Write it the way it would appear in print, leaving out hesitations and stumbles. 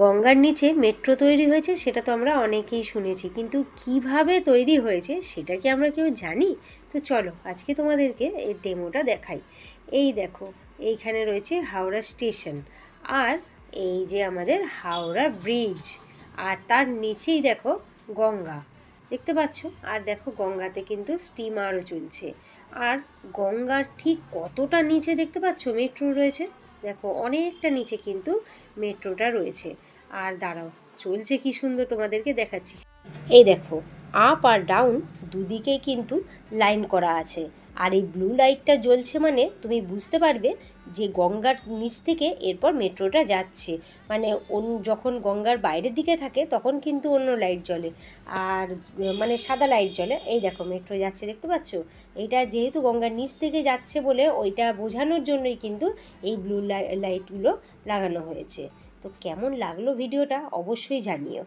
গঙ্গার নিচে মেট্রো তৈরি হয়েছে সেটা তো আমরা অনেকেই শুনেছি, কিন্তু কিভাবে তৈরি হয়েছে সেটা কি আমরা কেউ জানি? তো চলো আজকে তোমাদেরকে এই ডেমোটা দেখাই। এই দেখো, এইখানে রয়েছে হাওড়া স্টেশন, আর এই যে আমাদের হাওড়া ব্রিজ, আর তার নিচেই দেখো গঙ্গা, দেখতে পাচ্ছ? আর দেখো গঙ্গাতে কিন্তু স্টিমারও চলছে। আর গঙ্গার ঠিক কতটা নিচে দেখতে পাচ্ছ মেট্রো রয়েছে, দেখো অনেকটা নিচে কিন্তু মেট্রোটা রয়েছে। আর দাঁড়াও, চলছে কি সুন্দর, তোমাদেরকে দেখাচ্ছি। এই দেখো, আপ আর ডাউন দুদিকেই কিন্তু লাইন করা আছে। আর এই ব্লু লাইটটা জ্বলছে মানে তুমি বুঝতে পারবে যে গঙ্গার নিচ থেকে এরপর মেট্রোটা যাচ্ছে। মানে যখন গঙ্গার বাইরের দিকে থাকে তখন কিন্তু অন্য লাইট জ্বলে, আর মানে সাদা লাইট জ্বলে। এই দেখো মেট্রো যাচ্ছে, দেখতে পাচ্ছ? এইটা যেহেতু গঙ্গার নিচ থেকে যাচ্ছে বলে ওইটা বোঝানোর জন্যই কিন্তু এই ব্লু লাইটগুলো লাগানো হয়েছে। তো কেমন লাগলো ভিডিওটা অবশ্যই জানিও।